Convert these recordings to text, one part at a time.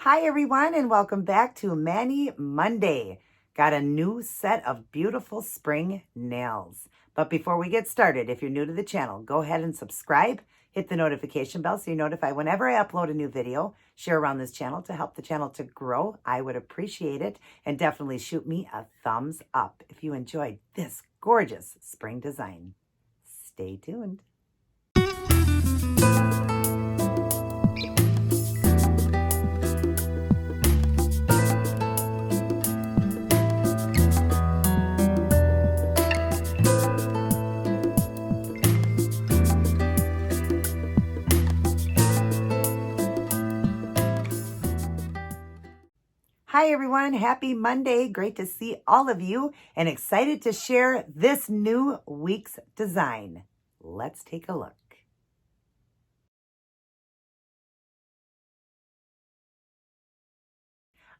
Hi everyone and welcome back to Mani Monday. Got a new set of beautiful spring nails. But before we get started, if you're new to the channel, go ahead and subscribe, hit the notification bell so you're notified whenever I upload a new video. Share around this channel to help the channel to grow. I would appreciate it. And definitely shoot me a thumbs up if you enjoyed this gorgeous spring design. Stay tuned. Hi everyone, happy Monday. Great to see all of you and excited to share this new week's design. Let's take a look.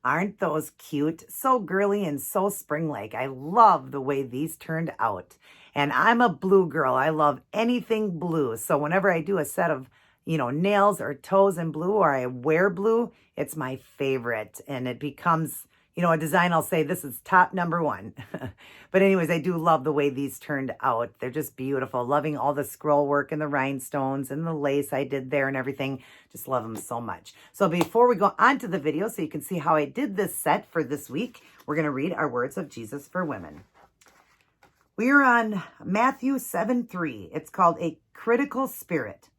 Aren't those cute? So girly and so spring-like. I love the way these turned out. And I'm a blue girl. I love anything blue. So whenever I do a set of, nails or toes in blue or I wear blue, it's my favorite. And it becomes, a design I'll say this is top number one. But anyways, I do love the way these turned out. They're just beautiful. Loving all the scroll work and the rhinestones and the lace I did there and everything. Just love them so much. So before we go on to the video so you can see how I did this set for this week, we're going to read our words of Jesus for women. We are on Matthew 7:3. It's called a critical spirit.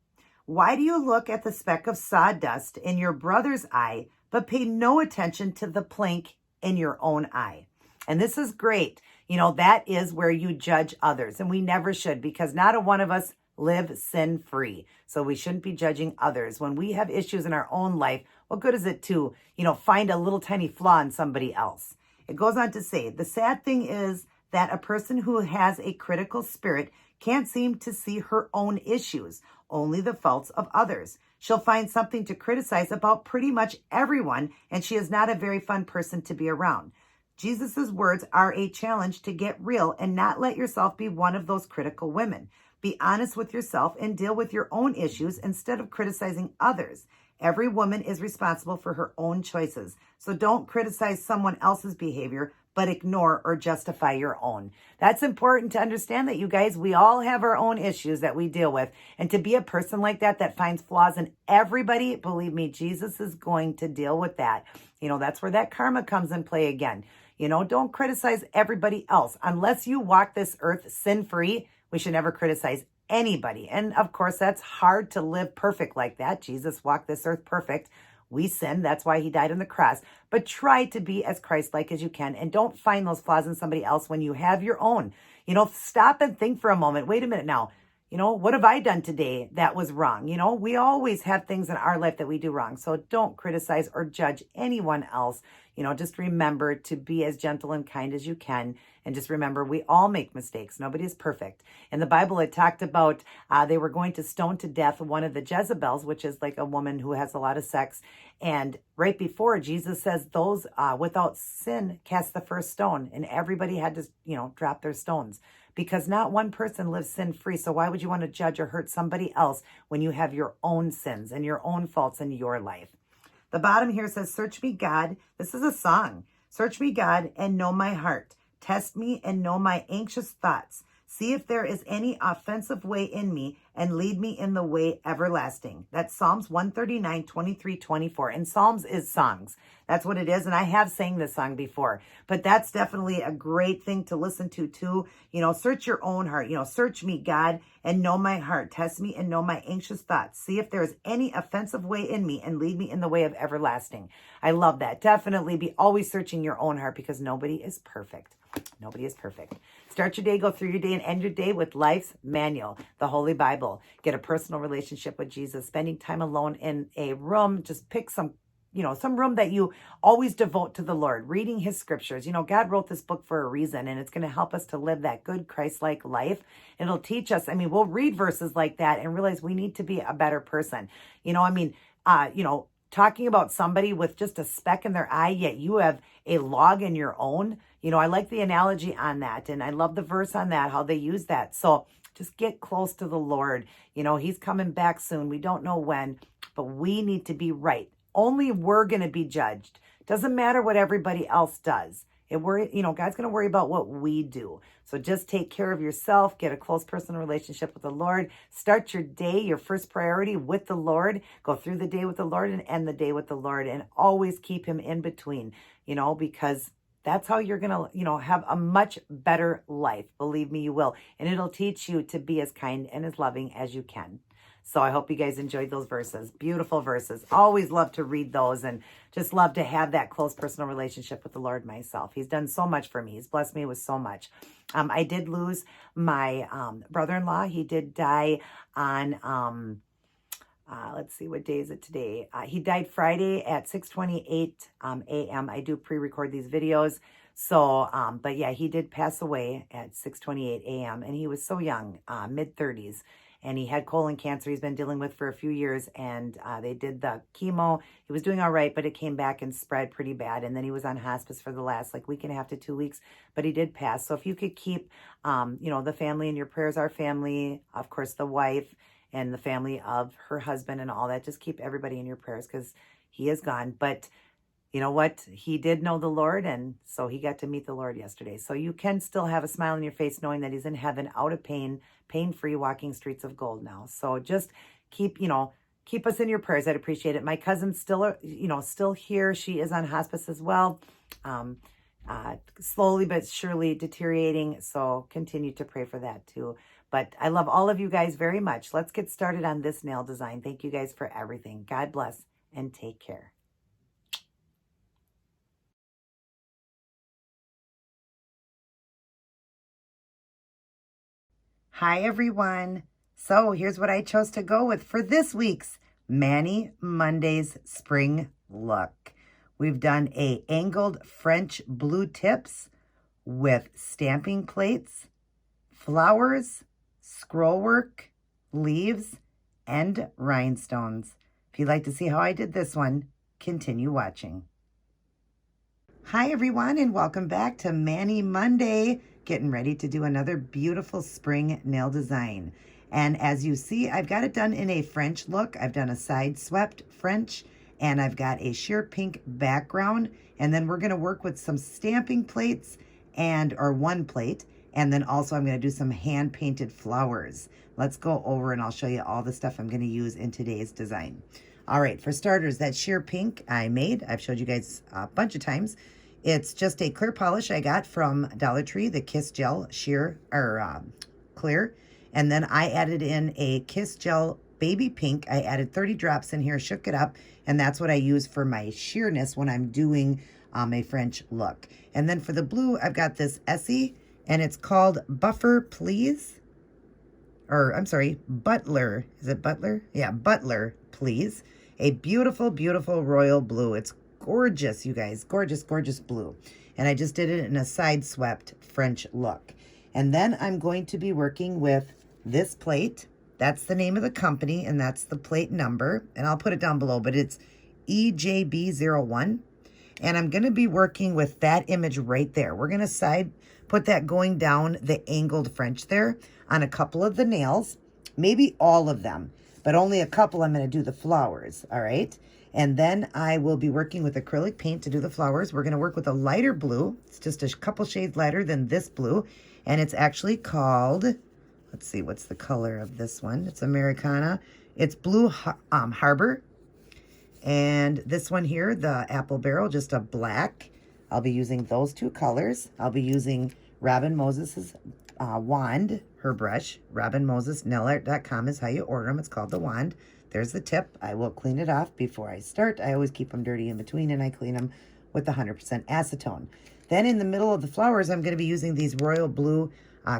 Why do you look at the speck of sawdust in your brother's eye, but pay no attention to the plank in your own eye? And this is great. That is where you judge others. And we never should, because not a one of us live sin-free. So we shouldn't be judging others. When we have issues in our own life, what good is it to, find a little tiny flaw in somebody else? It goes on to say, the sad thing is that a person who has a critical spirit can't seem to see her own issues, only the faults of others. She'll find something to criticize about pretty much everyone, and she is not a very fun person to be around. Jesus' words are a challenge to get real and not let yourself be one of those critical women. Be honest with yourself and deal with your own issues instead of criticizing others. Every woman is responsible for her own choices, so don't criticize someone else's behavior, but ignore or justify your own. That's important to understand that, you guys, we all have our own issues that we deal with. And to be a person like that finds flaws in everybody, believe me, Jesus is going to deal with that. That's where that karma comes in play again. Don't criticize everybody else. Unless you walk this earth sin-free, we should never criticize anybody. And of course, that's hard to live perfect like that. Jesus walked this earth perfect. We sin. That's why he died on the cross. But try to be as Christ-like as you can. And don't find those flaws in somebody else when you have your own. Stop and think for a moment. Wait a minute now. What have I done today that was wrong? We always have things in our life that we do wrong. So don't criticize or judge anyone else. Just remember to be as gentle and kind as you can. And just remember, we all make mistakes. Nobody is perfect. In the Bible, it talked about they were going to stone to death one of the Jezebels, which is like a woman who has a lot of sex. And right before, Jesus says, those without sin cast the first stone. And everybody had to, drop their stones. Because not one person lives sin-free. So why would you want to judge or hurt somebody else when you have your own sins and your own faults in your life? The bottom here says, search me, God. This is a song. Search me, God, and know my heart. Test me and know my anxious thoughts. See if there is any offensive way in me and lead me in the way everlasting. That's Psalms 139, 23, 24. And Psalms is songs. That's what it is. And I have sang this song before, but that's definitely a great thing to listen to too. Search your own heart, search me, God, and know my heart. Test me and know my anxious thoughts. See if there is any offensive way in me and lead me in the way of everlasting. I love that. Definitely be always searching your own heart because nobody is perfect. Nobody is perfect. Start your day, go through your day, and end your day with life's manual, the Holy Bible. Get a personal relationship with Jesus, spending time alone in a room. Just pick some room that you always devote to the Lord, reading his scriptures. God wrote this book for a reason, and it's going to help us to live that good Christ-like life. It'll teach us. We'll read verses like that and realize we need to be a better person. Talking about somebody with just a speck in their eye, yet you have a log in your own. I like the analogy on that. And I love the verse on that, how they use that. So just get close to the Lord. He's coming back soon. We don't know when, but we need to be right Only we're going to be judged. Doesn't matter what everybody else does. God's going to worry about what we do. So just take care of yourself, get a close personal relationship with the Lord. Start your day, your first priority with the Lord. Go through the day with the Lord and end the day with the Lord, and always keep him in between, because that's how you're going to, have a much better life. Believe me, you will. And it'll teach you to be as kind and as loving as you can. So I hope you guys enjoyed those verses. Beautiful verses. Always love to read those and just love to have that close personal relationship with the Lord myself. He's done so much for me. He's blessed me with so much. I did lose my brother-in-law. He did die on, let's see, what day is it today? He died Friday at 6:28 a.m. I do pre-record these videos. So, but yeah, he did pass away at 6:28 a.m. And he was so young, mid-30s. And he had colon cancer he's been dealing with for a few years. And they did the chemo. He was doing all right, but it came back and spread pretty bad. And then he was on hospice for the last week and a half to 2 weeks. But he did pass. So if you could keep, the family in your prayers, our family, of course, the wife and the family of her husband and all that, just keep everybody in your prayers because he is gone. But you know what? He did know the Lord, and so he got to meet the Lord yesterday. So you can still have a smile on your face knowing that he's in heaven, out of pain, pain-free, walking streets of gold now. So just keep us in your prayers. I'd appreciate it. My cousin's still here. She is on hospice as well. Slowly but surely deteriorating. So continue to pray for that too. But I love all of you guys very much. Let's get started on this nail design. Thank you guys for everything. God bless and take care. Hi, everyone. So here's what I chose to go with for this week's Mani Mondays spring look. We've done a angled French blue tips with stamping plates, flowers, scroll work, leaves, and rhinestones. If you'd like to see how I did this one, continue watching. Hi, everyone, and welcome back to Mani Monday. Getting ready to do another beautiful spring nail design. And as you see, I've got it done in a French look. I've done a side swept French, and I've got a sheer pink background. And then we're going to work with some stamping plates or one plate. And then also I'm going to do some hand painted flowers. Let's go over and I'll show you all the stuff I'm going to use in today's design. All right, for starters, that sheer pink I've showed you guys a bunch of times. It's just a clear polish I got from Dollar Tree, the Kiss Gel sheer clear. And then I added in a Kiss Gel baby pink. I added 30 drops in here, shook it up, and that's what I use for my sheerness when I'm doing a French look. And then for the blue, I've got this Essie, and it's called Buffer Please. Or, I'm sorry, Butler. Is it Butler? Yeah, Butler Please. A beautiful, beautiful royal blue. It's gorgeous, you guys. Gorgeous, gorgeous blue. And I just did it in a side swept French look. And then I'm going to be working with this plate. That's the name of the company, and that's the plate number. And I'll put it down below, but it's EJB01. And I'm going to be working with that image right there. We're going to put that going down the angled French there on a couple of the nails, maybe all of them, but only a couple I'm going to do the flowers, all right? And then I will be working with acrylic paint to do the flowers. We're going to work with a lighter blue. It's just a couple shades lighter than this blue. And it's actually called, let's see, what's the color of this one? It's Americana. It's Blue Harbor. And this one here, the Apple Barrel, just a black. I'll be using those two colors. I'll be using Robin Moses's wand, her brush. RobinMosesNailArt.com is how you order them. It's called the wand. There's the tip. I will clean it off before I start. I always keep them dirty in between, and I clean them with 100% acetone. Then in the middle of the flowers, I'm going to be using these royal blue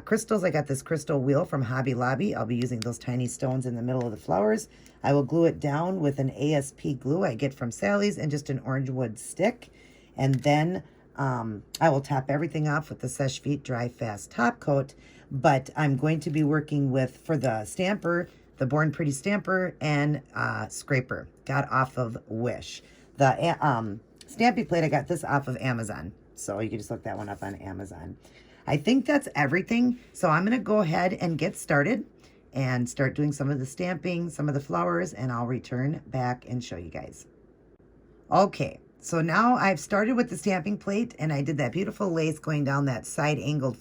crystals. I got this crystal wheel from Hobby Lobby. I'll be using those tiny stones in the middle of the flowers. I will glue it down with an ASP glue I get from Sally's and just an orange wood stick. And then I will top everything off with the Seche Vite Dry Fast Top Coat. But I'm going to be working with, for the stamper, the Born Pretty stamper and scraper. Got off of Wish. The stamping plate, I got this off of Amazon. So you can just look that one up on Amazon. I think that's everything. So I'm going to go ahead and get started and start doing some of the stamping, some of the flowers, and I'll return back and show you guys. Okay, so now I've started with the stamping plate, and I did that beautiful lace going down that side angled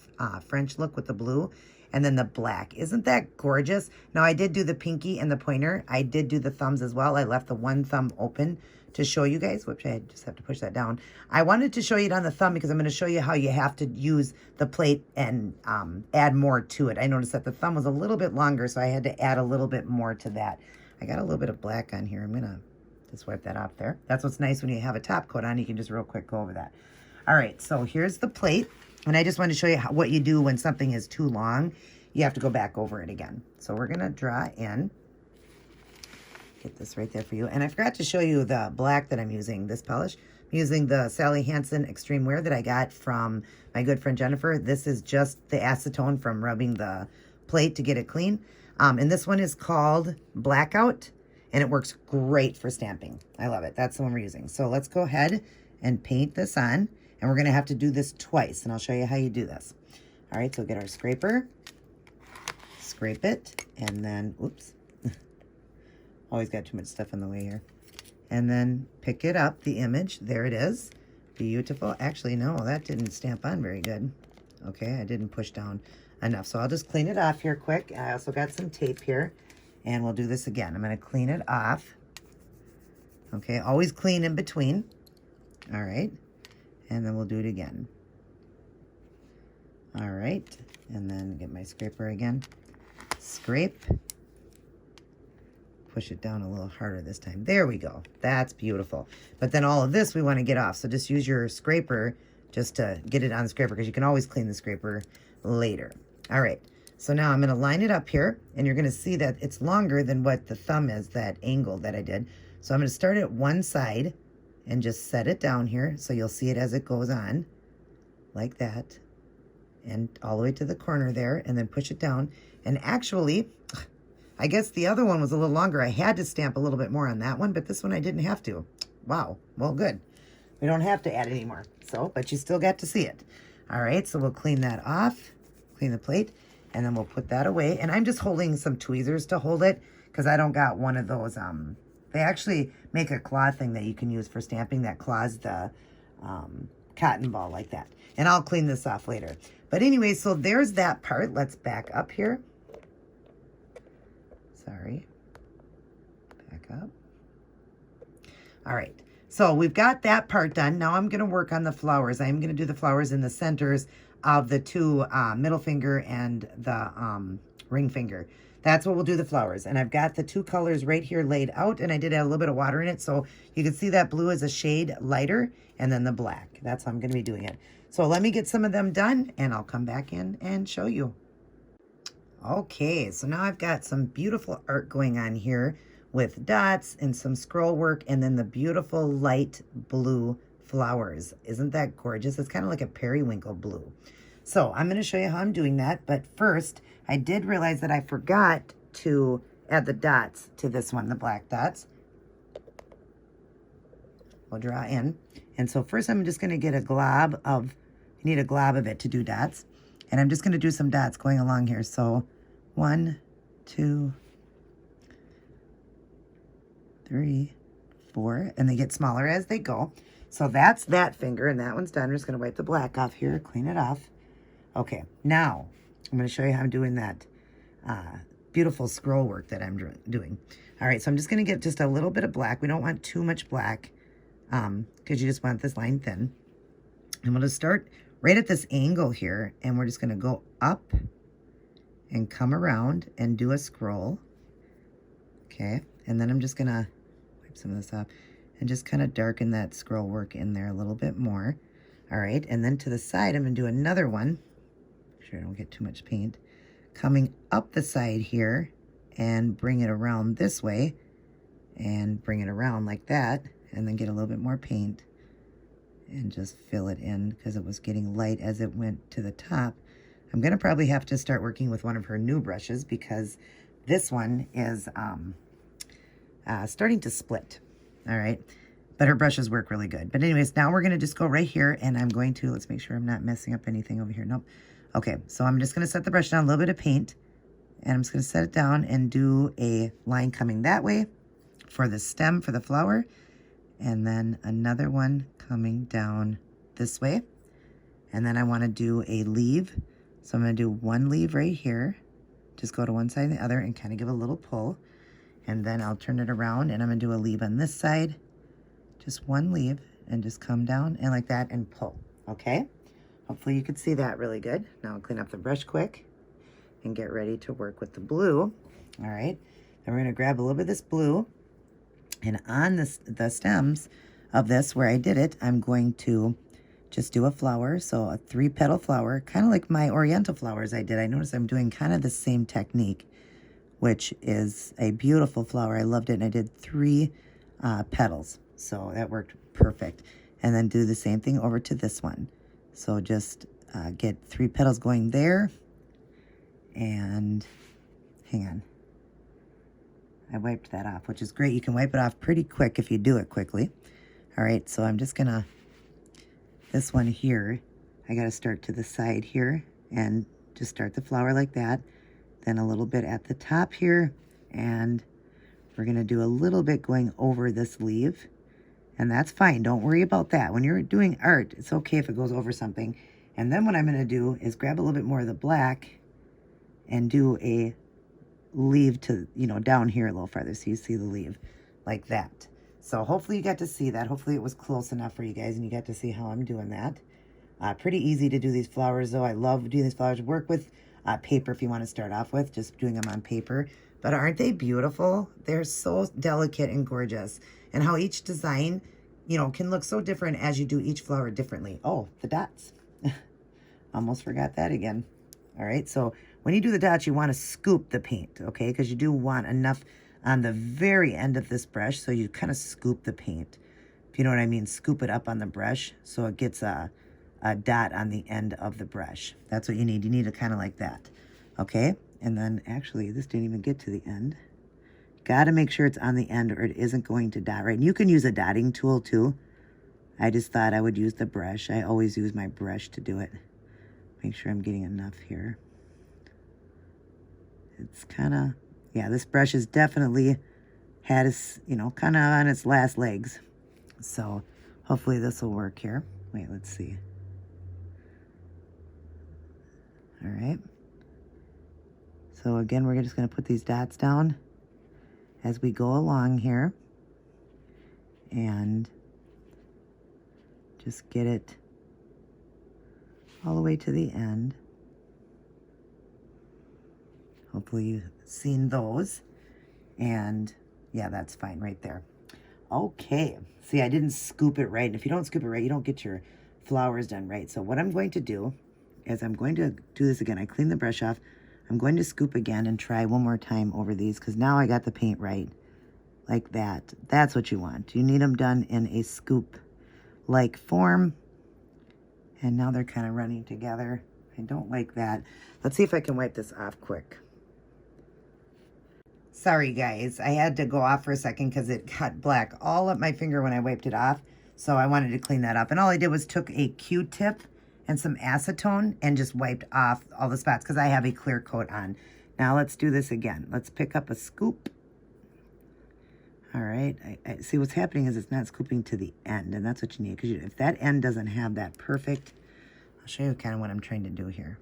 French look with the blue and then the black. Isn't that gorgeous? Now I did do the pinky and the pointer. I did do the thumbs as well. I left the one thumb open to show you guys, which I just have to push that down. I wanted to show you it on the thumb because I'm going to show you how you have to use the plate and add more to it. I noticed that the thumb was a little bit longer, so I had to add a little bit more to that. I got a little bit of black on here. I'm going to just wipe that off there. That's what's nice when you have a top coat on. You can just real quick go over that. All right, so here's the plate. And I just wanted to show you what you do when something is too long. You have to go back over it again. So we're going to draw in. Get this right there for you. And I forgot to show you the black that I'm using, this polish. I'm using the Sally Hanson Extreme Wear that I got from my good friend Jennifer. This is just the acetone from rubbing the plate to get it clean. And this one is called Blackout. And it works great for stamping. I love it. That's the one we're using. So let's go ahead and paint this on. And we're going to have to do this twice. And I'll show you how you do this. All right, so get our scraper. Scrape it. And then, oops. Always got too much stuff in the way here. And then pick it up, the image. There it is. Beautiful. Actually, no, that didn't stamp on very good. Okay, I didn't push down enough. So I'll just clean it off here quick. I also got some tape here. And we'll do this again. I'm going to clean it off. Okay, always clean in between. All right. And then we'll do it again. All right. And then get my scraper again. Scrape. Push it down a little harder this time. There we go. That's beautiful. But then all of this we want to get off. So just use your scraper just to get it on the scraper, because you can always clean the scraper later. All right. So now I'm going to line it up here, and you're going to see that it's longer than what the thumb is, that angle that I did. So I'm going to start at one side and just set it down here so you'll see it as it goes on, like that, and all the way to the corner there, and then push it down. And actually, I guess the other one was a little longer. I had to stamp a little bit more on that one, but this one I didn't have to. Wow. Well, good. We don't have to add any more. So, but you still got to see it. All right, so we'll clean that off, clean the plate. And then we'll put that away. And I'm just holding some tweezers to hold it because I don't got one of those. They actually make a claw thing that you can use for stamping that claws the cotton ball like that. And I'll clean this off later. But anyway, so there's that part. Let's back up here. Sorry. Back up. All right. So we've got that part done. Now I'm going to work on the flowers. I'm going to do the flowers in the centers of the two middle finger and the ring finger. That's what we'll do the flowers. And I've got the two colors right here laid out, and I did add a little bit of water in it, so you can see that blue is a shade lighter, and then the black. That's how I'm going to be doing it. So let me get some of them done, and I'll come back in and show you. Okay, so now I've got some beautiful art going on here with dots and some scroll work, and then the beautiful light blue flowers. Isn't that gorgeous? It's kind of like a periwinkle blue. So I'm going to show you how I'm doing that. But first, I did realize that I forgot to add the dots to this one, the black dots. We'll draw in. And so first I'm just going to get a glob of, you need a glob of it to do dots. And I'm just going to do some dots going along here. So 1, 2, 3, 4. And they get smaller as they go. So that's that finger, and that one's done. I'm just going to wipe the black off here, clean it off. Okay, now I'm going to show you how I'm doing that beautiful scroll work that I'm doing. All right, so I'm just going to get just a little bit of black. We don't want too much black because you just want this line thin. I'm going to start right at this angle here, and we're just going to go up and come around and do a scroll. Okay, and then I'm just going to wipe some of this off and just kind of darken that scroll work in there a little bit more. All right, and then to the side, I'm going to do another one. Make sure I don't get too much paint. Coming up the side here and bring it around this way and bring it around like that, and then get a little bit more paint and just fill it in because it was getting light as it went to the top. I'm going to probably have to start working with one of her new brushes because this one is starting to split. All right, but her brushes work really good. But anyways, now we're going to just go right here, and I'm going to, let's make sure I'm not messing up anything over here. Nope. Okay, so I'm just going to set the brush down, a little bit of paint, and I'm just going to set it down and do a line coming that way for the stem for the flower, and then another one coming down this way. And then I want to do a leaf. So I'm going to do one leaf right here. Just go to one side and the other and kind of give a little pull. And then I'll turn it around and I'm going to do a leaf on this side. Just one leaf and just come down and like that and pull. Okay? Hopefully you could see that really good. Now I'll clean up the brush quick and get ready to work with the blue. All right. Then we're going to grab a little bit of this blue. And on the stems of this, where I did it, I'm going to just do a flower. So a 3-petal flower, kind of like my oriental flowers I did. I noticed I'm doing kind of the same technique, which is a beautiful flower. I loved it. And I did 3 petals. So that worked perfect. And then do the same thing over to this one. So just get 3 petals going there. And hang on. I wiped that off, which is great. You can wipe it off pretty quick if you do it quickly. All right, so I'm just gonna, this one here, I gotta start to the side here and just start the flower like that. Then a little bit at the top here, and we're gonna do a little bit going over this leaf. And that's fine, don't worry about that. When you're doing art, it's okay if it goes over something. And then what I'm gonna do is grab a little bit more of the black and do a leaf to, you know, down here a little farther so you see the leaf like that. So hopefully you got to see that. Hopefully it was close enough for you guys and you got to see how I'm doing that. Pretty easy to do these flowers though. I love doing these flowers. Work with paper if you want to start off with, just doing them on paper. But aren't they beautiful? They're so delicate and gorgeous. And how each design, you know, can look so different as you do each flower differently. Oh, the dots. Almost forgot that again. All right, so when you do the dots, you want to scoop the paint, okay? Because you do want enough on the very end of this brush, so you kind of scoop the paint. If you know what I mean, scoop it up on the brush so it gets a dot on the end of the brush. That's what you need. You need it kind of like that, okay? And then actually, this didn't even get to the end. Got to make sure it's on the end or it isn't going to dot, right? And you can use a dotting tool too. I just thought I would use the brush. I always use my brush to do it. Make sure I'm getting enough here. It's kind of, yeah, this brush has definitely had its, you know, kind of on its last legs. So hopefully this will work here. Wait, let's see. All right. So again, we're just going to put these dots down as we go along here. And just get it all the way to the end. Hopefully you've seen those. And yeah, that's fine right there. Okay. See, I didn't scoop it right. And if you don't scoop it right, you don't get your flowers done right. So what I'm going to do is I'm going to do this again. I clean the brush off. I'm going to scoop again and try one more time over these because now I got the paint right like that. That's what you want. You need them done in a scoop-like form. And now they're kind of running together. I don't like that. Let's see if I can wipe this off quick. Sorry guys, I had to go off for a second because it got black all up my finger when I wiped it off. So I wanted to clean that up. And all I did was took a Q-tip and some acetone and just wiped off all the spots because I have a clear coat on. Now let's do this again. Let's pick up a scoop. All right, I see what's happening is it's not scooping to the end, and that's what you need. Because if that end doesn't have that perfect, I'll show you kind of what I'm trying to do here.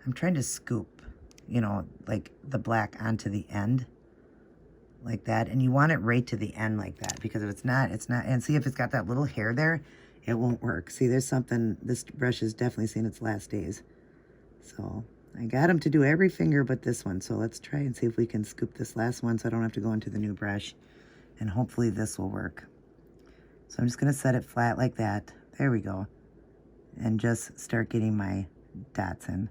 I'm trying to scoop, you know, like the black onto the end, like that. And you want it right to the end like that, because if it's not, and see if it's got that little hair there, it won't work. See, there's something, this brush has definitely seen its last days. So I got them to do every finger but this one. So let's try and see if we can scoop this last one so I don't have to go into the new brush. And hopefully this will work. So I'm just going to set it flat like that. There we go. And just start getting my dots in.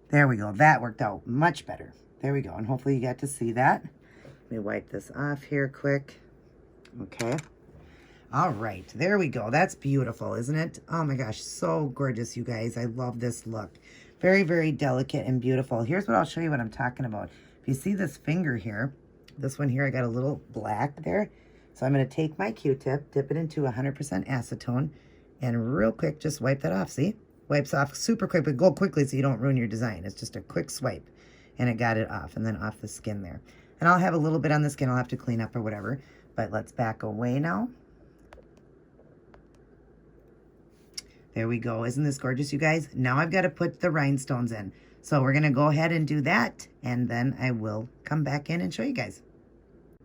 There we go. That worked out much better. There we go. And hopefully you got to see that. Let me wipe this off here quick. Okay. All right. There we go. That's beautiful, isn't it? Oh my gosh. So gorgeous, you guys. I love this look. Very, very delicate and beautiful. Here's what I'll show you what I'm talking about. If you see this finger here, this one here, I got a little black there. So I'm going to take my Q-tip, dip it into 100% acetone, and real quick, just wipe that off. See? Wipes off super quick, but go quickly so you don't ruin your design. It's just a quick swipe, and it got it off, and then off the skin there. And I'll have a little bit on the skin I'll have to clean up or whatever, but let's back away now. There we go. Isn't this gorgeous, you guys? Now I've got to put the rhinestones in. So we're going to go ahead and do that, and then I will come back in and show you guys.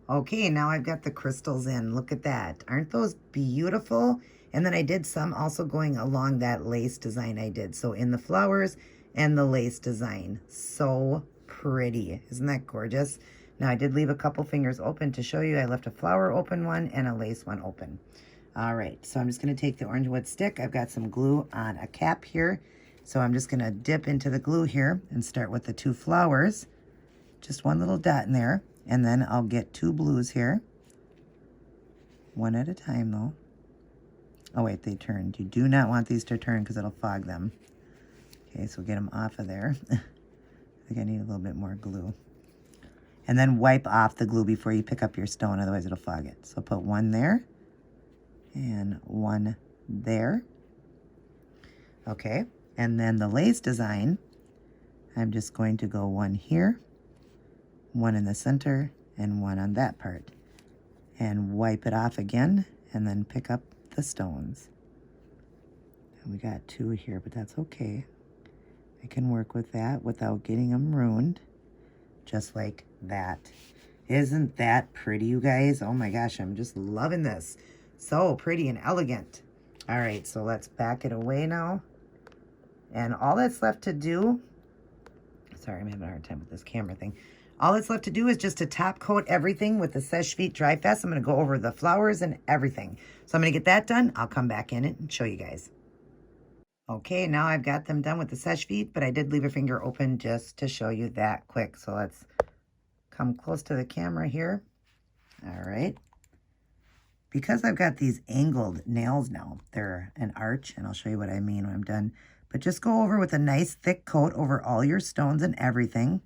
Okay, now I've got the crystals in. Look at that. Aren't those beautiful? And then I did some also going along that lace design I did. So in the flowers and the lace design. So pretty. Isn't that gorgeous? Now I did leave a couple fingers open to show you. I left a flower open one and a lace one open. All right, so I'm just going to take the orange wood stick. I've got some glue on a cap here. So I'm just going to dip into the glue here and start with the 2 flowers. Just one little dot in there. And then I'll get 2 blues here. One at a time though. Oh wait, they turned. You do not want these to turn because it'll fog them. Okay, so get them off of there. I think I need a little bit more glue. And then wipe off the glue before you pick up your stone, otherwise it'll fog it. So put one there and one there. Okay, and then the lace design, I'm just going to go one here, one in the center, and one on that part. And wipe it off again, and then pick up the stones. And we got 2 here, but that's okay. I can work with that without getting them ruined. Just like that. Isn't that pretty, you guys? Oh my gosh, I'm just loving this. So pretty and elegant. All right, so let's back it away now. And all that's left to do, sorry, I'm having a hard time with this camera thing. All that's left to do is just to top coat everything with the Seche Vite Dry Fast. I'm going to go over the flowers and everything. So I'm going to get that done. I'll come back in and show you guys. Okay, now I've got them done with the Seche Vite, but I did leave a finger open just to show you that quick. So let's come close to the camera here. All right. Because I've got these angled nails now, they're an arch, and I'll show you what I mean when I'm done. But just go over with a nice thick coat over all your stones and everything.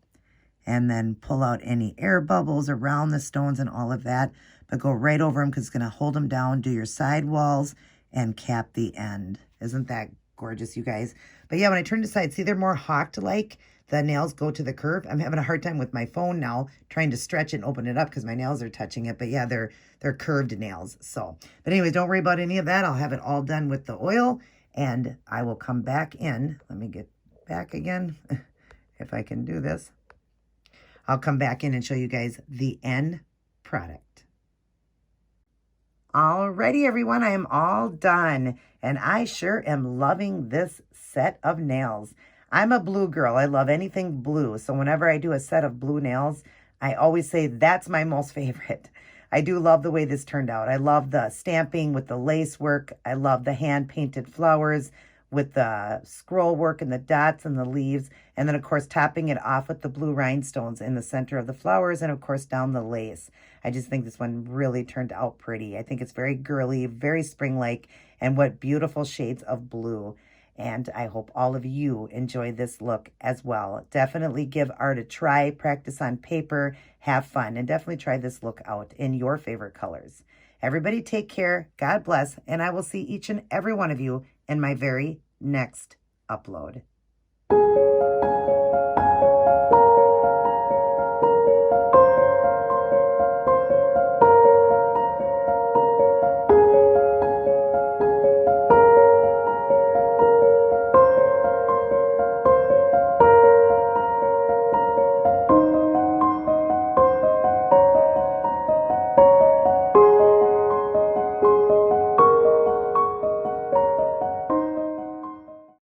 And then pull out any air bubbles around the stones and all of that. But go right over them because it's going to hold them down. Do your side walls and cap the end. Isn't that gorgeous, you guys? But yeah, when I turn to side, see they're more hawked-like. The nails go to the curve. I'm having a hard time with my phone now trying to stretch it and open it up because my nails are touching it. But yeah, they're curved nails. So, but anyways, don't worry about any of that. I'll have it all done with the oil and I will come back in. Let me get back again if I can do this. I'll come back in and show you guys the end product. Alrighty, everyone, I am all done. And I sure am loving this set of nails. I'm a blue girl. I love anything blue. So whenever I do a set of blue nails, I always say that's my most favorite. I do love the way this turned out. I love the stamping with the lace work. I love the hand-painted flowers with the scroll work and the dots and the leaves. And then, of course, topping it off with the blue rhinestones in the center of the flowers and, of course, down the lace. I just think this one really turned out pretty. I think it's very girly, very spring-like, and what beautiful shades of blue. And I hope all of you enjoy this look as well. Definitely give art a try, practice on paper, have fun, and definitely try this look out in your favorite colors. Everybody take care, God bless, and I will see each and every one of you in my very next upload.